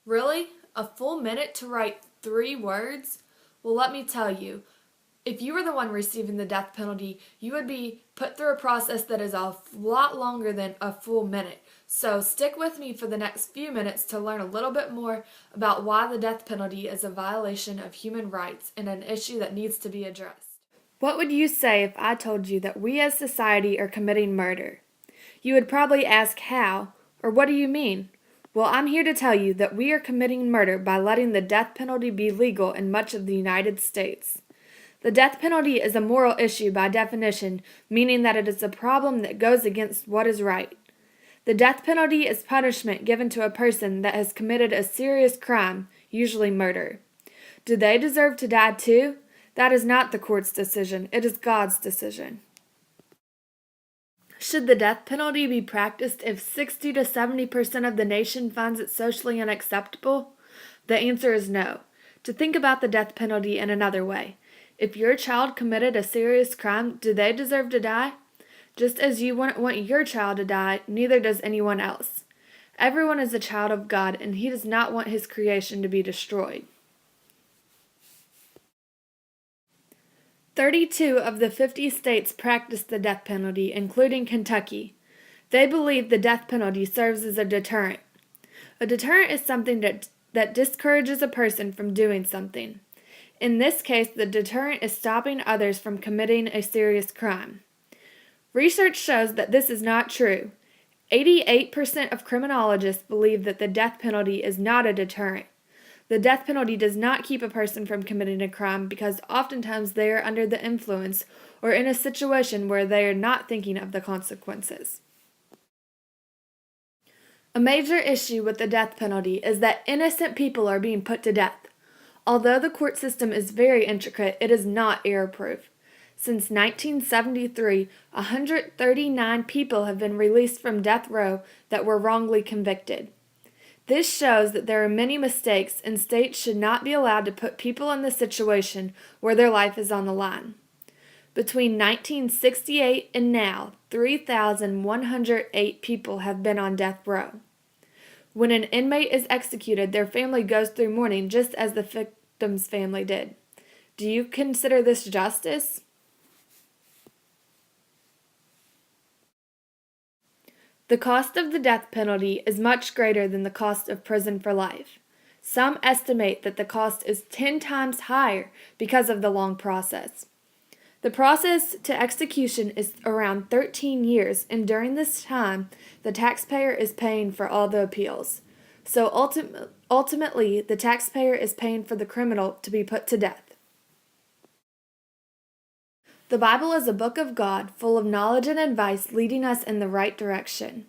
Really? A full minute to write 3 words? Well, let me tell you, if you were the one receiving the death penalty, you would be put through a process that is a lot longer than a full minute. So stick with me for the next few minutes to learn a little bit more about why the death penalty is a violation of human rights and an issue that needs to be addressed. What would you say if I told you that we as society are committing murder? You would probably ask how, or what do you mean? Well, I'm here to tell you that we are committing murder by letting the death penalty be legal in much of the United States. The death penalty is a moral issue by definition, meaning that it is a problem that goes against what is right. The death penalty is punishment given to a person that has committed a serious crime, usually murder. Do they deserve to die too? That is not the court's decision, it is God's decision. Should the death penalty be practiced if 60 to 70% of the nation finds it socially unacceptable? The answer is no. To think about the death penalty in another way, if your child committed a serious crime, do they deserve to die? Just as you wouldn't want your child to die, neither does anyone else. Everyone is a child of God, and He does not want His creation to be destroyed. 32 of the 50 states practice the death penalty, including Kentucky. They believe the death penalty serves as a deterrent. A deterrent is something that discourages a person from doing something. In this case, the deterrent is stopping others from committing a serious crime. Research shows that this is not true. 88% of criminologists believe that the death penalty is not a deterrent. The death penalty does not keep a person from committing a crime because oftentimes they are under the influence or in a situation where they are not thinking of the consequences. A major issue with the death penalty is that innocent people are being put to death. Although the court system is very intricate, it is not error-proof. Since 1973, 139 people have been released from death row that were wrongly convicted. This shows that there are many mistakes and states should not be allowed to put people in the situation where their life is on the line. Between 1968 and now, 3,108 people have been on death row. When an inmate is executed, their family goes through mourning just as the victim's family did. Do you consider this justice? The cost of the death penalty is much greater than the cost of prison for life. Some estimate that the cost is 10 times higher because of the long process. The process to execution is around 13 years, and during this time, the taxpayer is paying for all the appeals. So ultimately, the taxpayer is paying for the criminal to be put to death. The Bible is a book of God, full of knowledge and advice leading us in the right direction.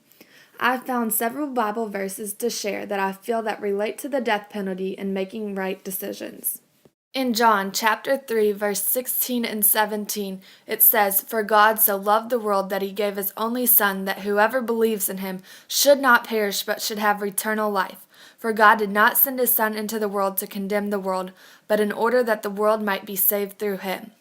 I've found several Bible verses to share that I feel that relate to the death penalty and making right decisions. In John chapter 3, verse 16 and 17, it says, "For God so loved the world that He gave His only Son, that whoever believes in Him should not perish but should have eternal life. For God did not send His Son into the world to condemn the world, but in order that the world might be saved through Him."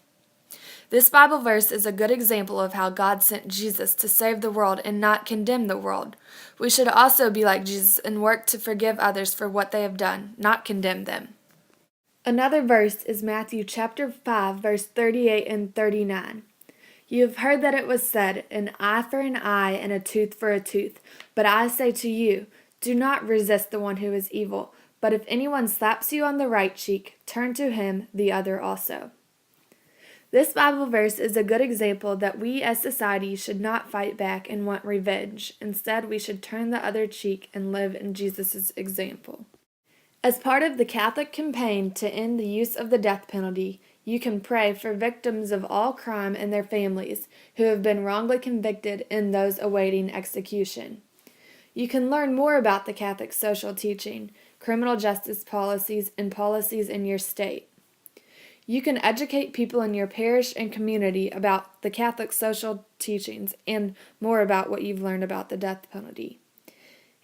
This Bible verse is a good example of how God sent Jesus to save the world and not condemn the world. We should also be like Jesus and work to forgive others for what they have done, not condemn them. Another verse is Matthew chapter 5, verse 38 and 39. "You have heard that it was said, an eye for an eye and a tooth for a tooth. But I say to you, do not resist the one who is evil. But if anyone slaps you on the right cheek, turn to him the other also." This Bible verse is a good example that we as society should not fight back and want revenge. Instead, we should turn the other cheek and live in Jesus' example. As part of the Catholic campaign to end the use of the death penalty, you can pray for victims of all crime and their families who have been wrongly convicted and those awaiting execution. You can learn more about the Catholic social teaching, criminal justice policies, and policies in your state. You can educate people in your parish and community about the Catholic social teachings and more about what you've learned about the death penalty.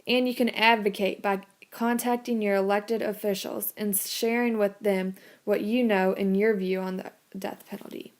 And you can advocate by contacting your elected officials and sharing with them what you know and your view on the death penalty.